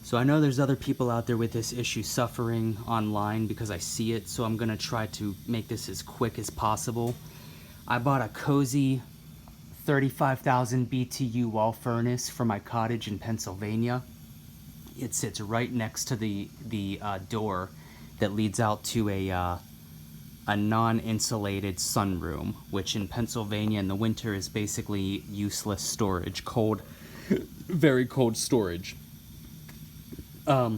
So I know there's other people out there with this issue suffering online because I see it, so I'm gonna try to make this as quick as possible. I bought a cozy 35,000 BTU wall furnace for my cottage in Pennsylvania. It sits right next to the door that leads out to a non-insulated sunroom, which in Pennsylvania in the winter is basically useless storage, cold, very cold storage. In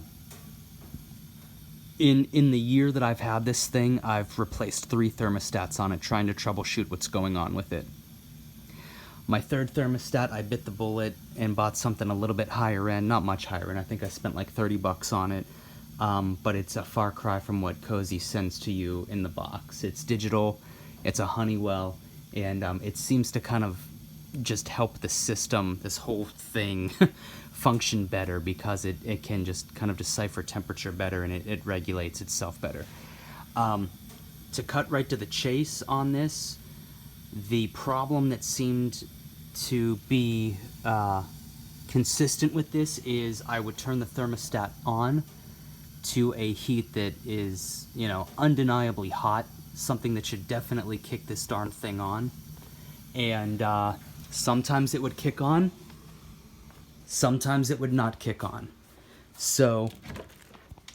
the year that I've had this thing, I've replaced 3 thermostats on it, trying to troubleshoot what's going on with it. My third thermostat, I bit the bullet and bought something a little bit higher end, not much higher end. I think I spent like 30 bucks on it, but it's a far cry from what Cozy sends to you in the box. It's digital, it's a Honeywell, and it seems to kind of just help the system, this whole thing, function better because it can just kind of decipher temperature better, and it regulates itself better. To cut right to the chase on this, the problem that seemed to be consistent with this is I would turn the thermostat on to a heat that is, you know, undeniably hot, something that should definitely kick this darn thing on. And sometimes it would kick on, sometimes it would not kick on. So,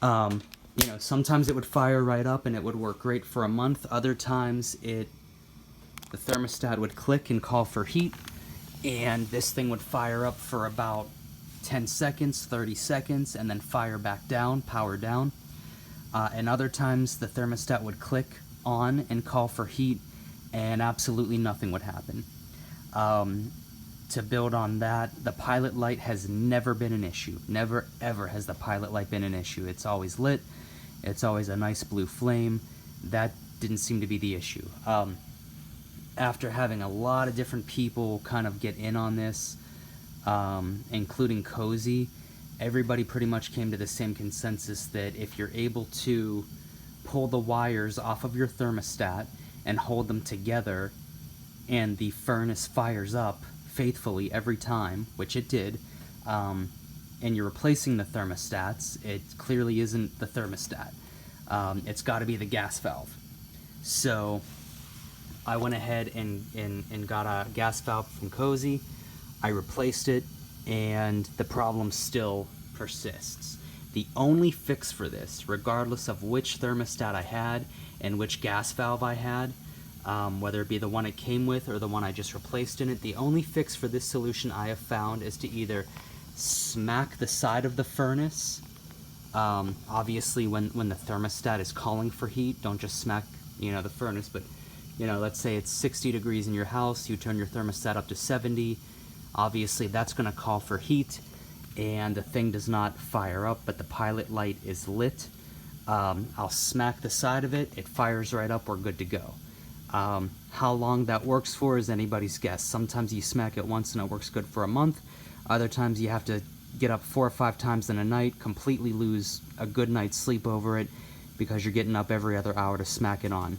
you know, sometimes it would fire right up and it would work great for a month. Other times the thermostat would click and call for heat, and this thing would fire up for about 10 seconds, 30 seconds, and then fire back down, power down. And other times the thermostat would click on and call for heat, and absolutely nothing would happen. To build on that, the pilot light has never been an issue. Never, ever has the pilot light been an issue. It's always lit. It's always a nice blue flame. That didn't seem to be the issue. After having a lot of different people kind of get in on this, including Cozy, everybody pretty much came to the same consensus that if you're able to pull the wires off of your thermostat and hold them together, and the furnace fires up faithfully every time, which it did, and you're replacing the thermostats, it clearly isn't the thermostat. It's got to be the gas valve. So I went ahead and got a gas valve from Cozy. I replaced it, and the problem still persists. The only fix for this, regardless of which thermostat I had and which gas valve I had, whether it be the one it came with or the one I just replaced in it, the only fix for this solution I have found is to either smack the side of the furnace. Obviously, when the thermostat is calling for heat, don't just smack, you know, the furnace, but, you know, let's say it's 60 degrees in your house, you turn your thermostat up to 70, obviously that's going to call for heat, and the thing does not fire up, but the pilot light is lit. I'll smack the side of it, it fires right up, we're good to go. How long that works for is anybody's guess. Sometimes you smack it once and it works good for a month. Other times you have to get up 4 or 5 times in a night, completely lose a good night's sleep over it because you're getting up every other hour to smack it on.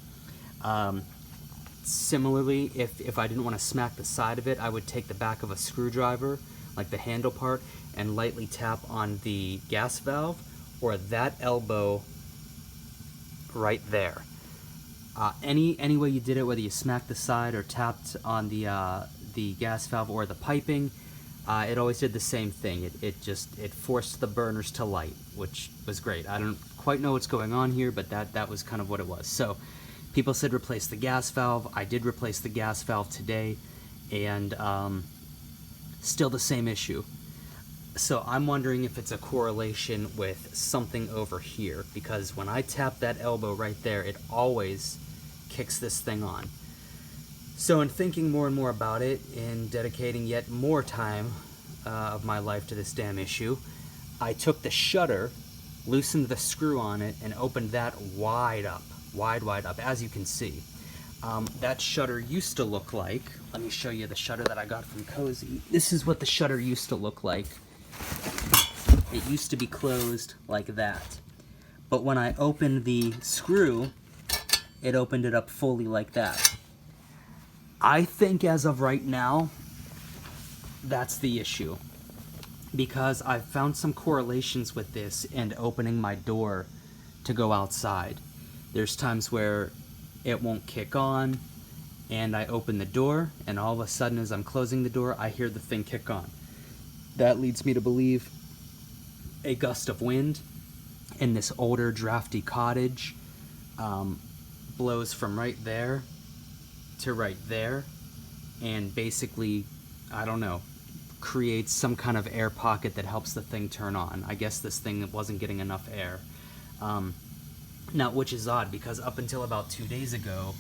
Similarly, if I didn't want to smack the side of it, I would take the back of a screwdriver, like the handle part, and lightly tap on the gas valve or that elbow right there. Any way you did it, whether you smacked the side or tapped on the gas valve or the piping, it always did the same thing. It forced the burners to light, which was great. I don't quite know what's going on here, but that was kind of what it was. So people said replace the gas valve. I did replace the gas valve today, and still the same issue. So I'm wondering if it's a correlation with something over here, because when I tap that elbow right there, it always kicks this thing on. So in thinking more and more about it and dedicating yet more time of my life to this damn issue, I took the shutter, loosened the screw on it, and opened that wide up, wide up, as you can see. That shutter used to look like, let me show you the shutter that I got from Cozy. This is what the shutter used to look like. It used to be closed like that. But when I opened the screw, it opened it up fully like that. I think as of right now, that's the issue. because I've found some correlations with this and opening my door to go outside. There's times where it won't kick on, and I open the door, and all of a sudden as I'm closing the door, I hear the thing kick on. That leads me to believe a gust of wind in this older, drafty cottage blows from right there to right there, and basically, I don't know, creates some kind of air pocket that helps the thing turn on. I guess this thing wasn't getting enough air. Now, which is odd, because up until about 2 days ago,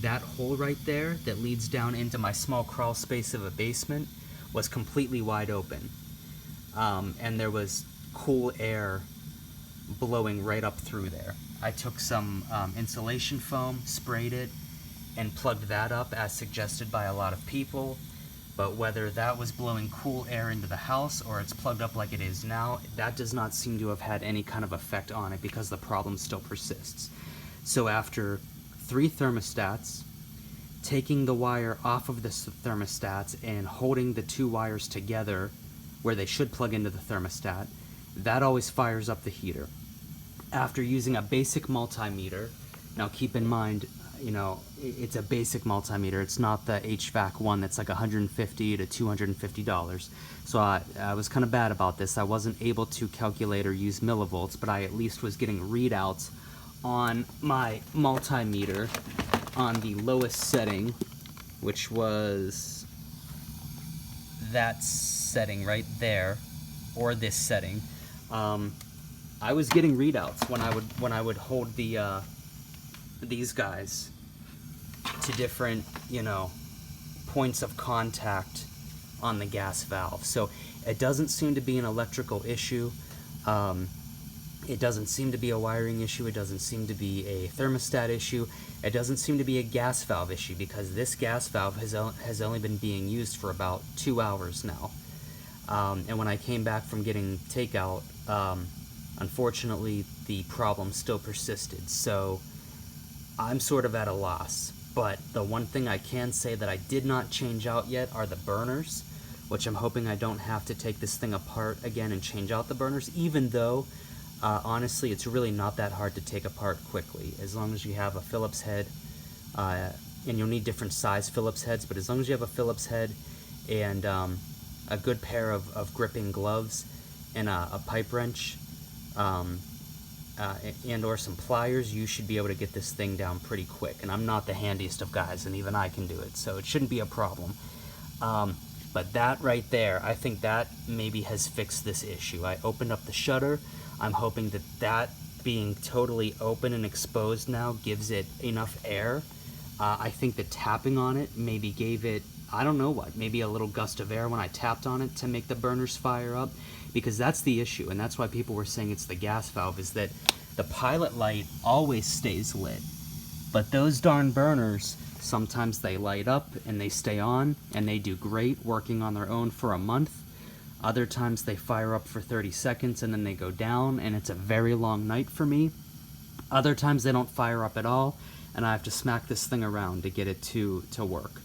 that hole right there that leads down into my small crawl space of a basement was completely wide open. And there was cool air blowing right up through there. I took some insulation foam, sprayed it, and plugged that up as suggested by a lot of people. But whether that was blowing cool air into the house or it's plugged up like it is now, that does not seem to have had any kind of effect on it because the problem still persists. So after 3 thermostats, taking the wire off of the thermostats and holding the 2 wires together where they should plug into the thermostat, that always fires up the heater. After using a basic multimeter, now keep in mind, you know, it's a basic multimeter. It's not the HVAC one that's like $150 to $250. So I was kind of bad about this. I wasn't able to calculate or use millivolts, but I at least was getting readouts on my multimeter on the lowest setting, which was that setting right there, or this setting. I was getting readouts when I would hold the these guys to different, you know, points of contact on the gas valve. So it doesn't seem to be an electrical issue. It doesn't seem to be a wiring issue. It doesn't seem to be a thermostat issue. It doesn't seem to be a gas valve issue, because this gas valve has only been being used for about 2 hours now. And when I came back from getting takeout, unfortunately the problem still persisted. So I'm sort of at a loss. But the one thing I can say that I did not change out yet are the burners, which I'm hoping I don't have to take this thing apart again and change out the burners, even though honestly it's really not that hard to take apart quickly, as long as you have a Phillips head, and you'll need different size Phillips heads, but as long as you have a Phillips head and a good pair of gripping gloves and a pipe wrench, and or some pliers, you should be able to get this thing down pretty quick. And I'm not the handiest of guys, and even I can do it, so it shouldn't be a problem. But that right there, I think that maybe has fixed this issue. I opened up the shutter. I'm hoping that being totally open and exposed now gives it enough air. I think the tapping on it maybe gave it, I don't know what, maybe a little gust of air when I tapped on it to make the burners fire up. Because that's the issue, and that's why people were saying it's the gas valve, is that the pilot light always stays lit. But those darn burners, sometimes they light up and they stay on, and they do great working on their own for a month. Other times they fire up for 30 seconds and then they go down, and it's a very long night for me. Other times they don't fire up at all, and I have to smack this thing around to get it to work.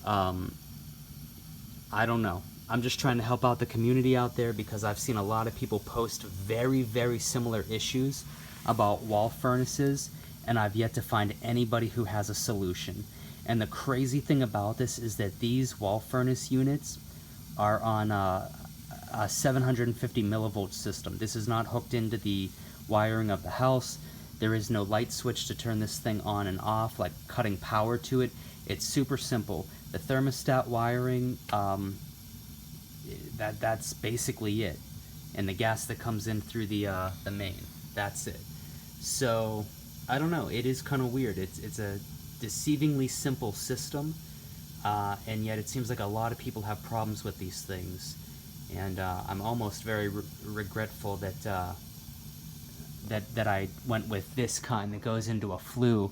I don't know. I'm just trying to help out the community out there, because I've seen a lot of people post very, very similar issues about wall furnaces, and I've yet to find anybody who has a solution. And the crazy thing about this is that these wall furnace units are on a 750 millivolt system. This is not hooked into the wiring of the house. There is no light switch to turn this thing on and off, like cutting power to it. It's super simple. The thermostat wiring, that's basically it, and the gas that comes in through the main, that's it. So I don't know, it is kind of weird. It's a deceivingly simple system, and yet it seems like a lot of people have problems with these things, and I'm almost very regretful that that I went with this kind that goes into a flue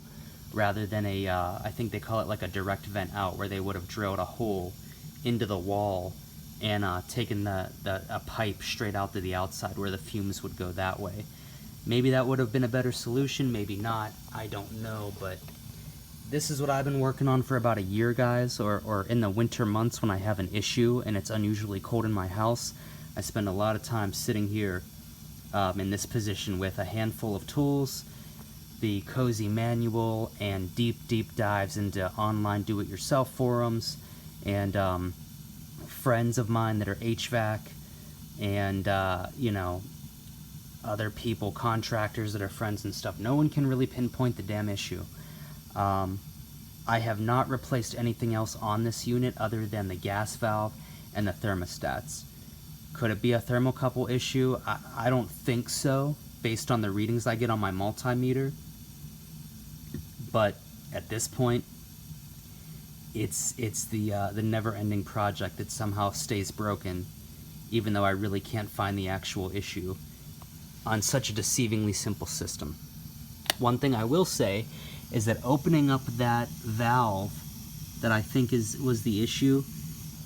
rather than a I think they call it like a direct vent out, where they would have drilled a hole into the wall and taken a pipe straight out to the outside where the fumes would go that way. Maybe that would have been a better solution, maybe not, I don't know, but this is what I've been working on for about a year, guys, or in the winter months when I have an issue and it's unusually cold in my house. I spend a lot of time sitting here in this position with a handful of tools, the cozy manual, and deep dives into online do-it-yourself forums, and friends of mine that are HVAC, and other people, contractors that are friends and stuff. No one can really pinpoint the damn issue. I have not replaced anything else on this unit other than the gas valve and the thermostats. Could it be a thermocouple issue? I don't think so, based on the readings I get on my multimeter. But at this point, it's the never-ending project that somehow stays broken, even though I really can't find the actual issue on such a deceivingly simple system. One thing I will say is that opening up that valve that I think was the issue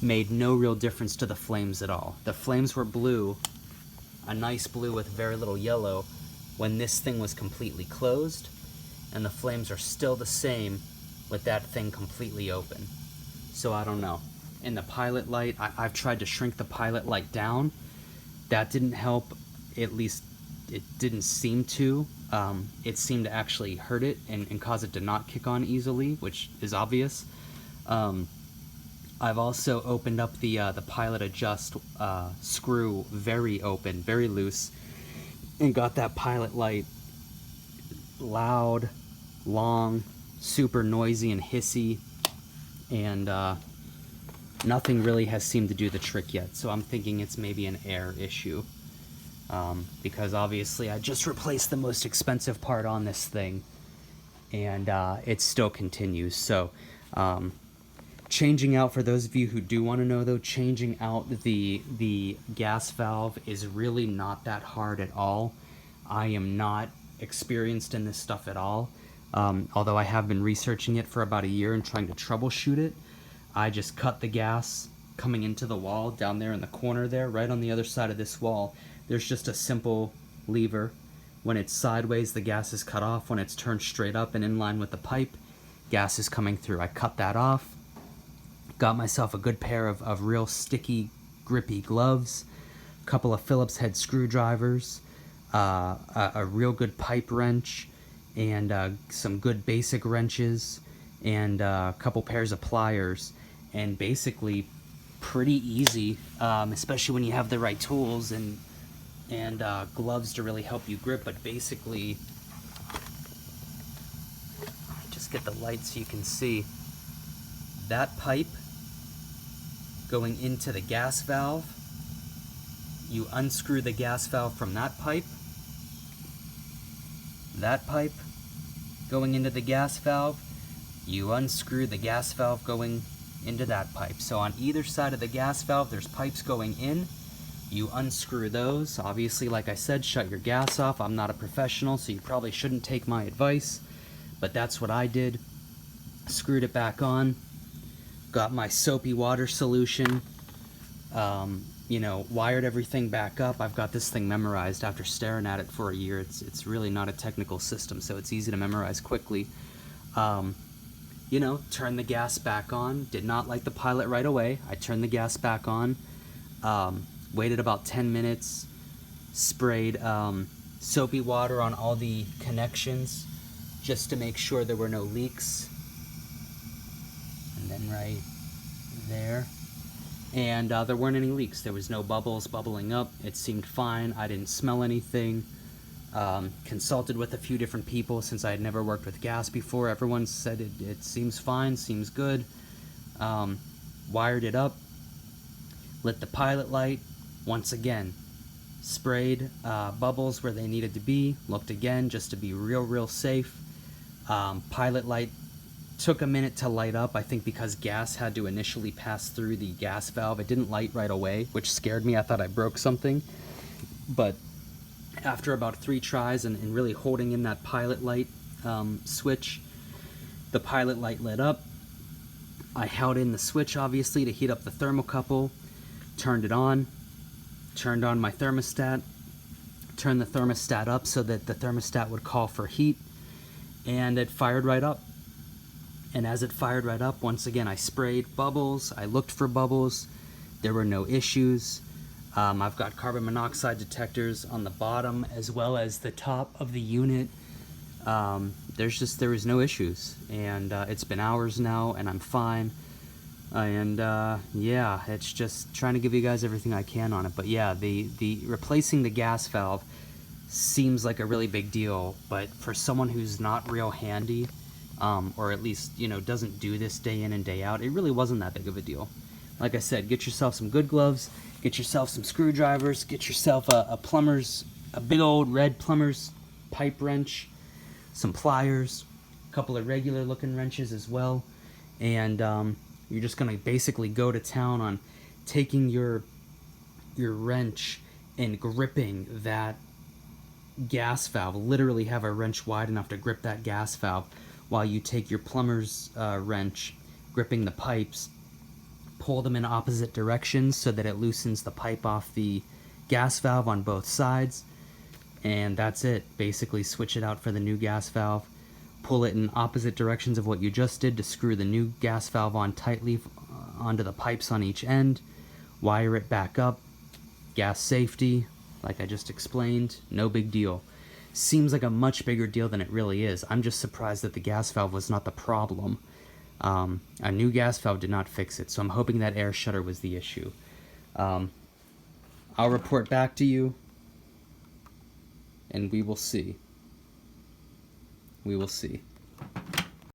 made no real difference to the flames at all. The flames were blue, a nice blue with very little yellow, when this thing was completely closed, and the flames are still the same with that thing completely open. So I don't know. In the pilot light, I've tried to shrink the pilot light down. That didn't help, at least it didn't seem to. It seemed to actually hurt it and cause it to not kick on easily, which is obvious. I've also opened up the pilot adjust screw very open, very loose, and got that pilot light loud, long, super noisy and hissy, and nothing really has seemed to do the trick yet. So I'm thinking it's maybe an air issue, because obviously I just replaced the most expensive part on this thing, and it still continues. So changing out, for those of you who do want to know though, changing out the gas valve is really not that hard at all. I am not experienced in this stuff at all. Although I have been researching it for about a year and trying to troubleshoot it. I just cut the gas coming into the wall down there in the corner there, right on the other side of this wall. There's just a simple lever. When it's sideways, the gas is cut off. When it's turned straight up and in line with the pipe, gas is coming through. I cut that off. Got myself a good pair of real sticky, grippy gloves, a couple of Phillips head screwdrivers, a real good pipe wrench, and some good basic wrenches, and a couple pairs of pliers, and basically pretty easy, especially when you have the right tools and gloves to really help you grip. But basically, just get the light so you can see that pipe going into the gas valve. You unscrew the gas valve from that pipe going into the gas valve, you unscrew the gas valve going into that pipe. So on either side of the gas valve, there's pipes going in. You unscrew those. Obviously, like I said, shut your gas off. I'm not a professional, so you probably shouldn't take my advice, but that's what I did. Screwed it back on. Got my soapy water solution. Wired everything back up. I've got this thing memorized after staring at it for a year. It's really not a technical system, so it's easy to memorize quickly. Turned the gas back on. Did not light the pilot right away. I turned the gas back on. Waited about 10 minutes. Sprayed soapy water on all the connections just to make sure there were no leaks. And then right there. And there weren't any leaks. There was no bubbles bubbling up. It seemed fine. I didn't smell anything. Consulted with a few different people since I had never worked with gas before. Everyone said it seems fine, seems good. Wired it up. Lit the pilot light. Once again, sprayed bubbles where they needed to be. Looked again just to be real safe. Pilot light took a minute to light up, I think because gas had to initially pass through the gas valve. It didn't light right away, which scared me. I thought I broke something. But after about 3 tries and really holding in that pilot light switch, the pilot light lit up. I held in the switch, obviously, to heat up the thermocouple, turned it on, turned on my thermostat, turned the thermostat up so that the thermostat would call for heat, and it fired right up. And as it fired right up, once again, I sprayed bubbles. I looked for bubbles. There were no issues. I've got carbon monoxide detectors on the bottom as well as the top of the unit. There was no issues, and it's been hours now, and I'm fine. And yeah, it's just trying to give you guys everything I can on it. But yeah, the replacing the gas valve seems like a really big deal, but for someone who's not real handy, or at least, you know, doesn't do this day in and day out, it really wasn't that big of a deal. Like I said, get yourself some good gloves, get yourself some screwdrivers, get yourself a big old red plumber's pipe wrench, some pliers, a couple of regular looking wrenches as well, and you're just gonna basically go to town on taking your wrench and gripping that gas valve. Literally have a wrench wide enough to grip that gas valve while you take your plumber's wrench, gripping the pipes, pull them in opposite directions so that it loosens the pipe off the gas valve on both sides, and that's it. Basically switch it out for the new gas valve, pull it in opposite directions of what you just did to screw the new gas valve on tightly onto the pipes on each end, wire it back up, gas safety, like I just explained, no big deal. Seems like a much bigger deal than it really is. I'm just surprised that the gas valve was not the problem. A new gas valve did not fix it, so I'm hoping that air shutter was the issue. I'll report back to you, and we will see. We will see.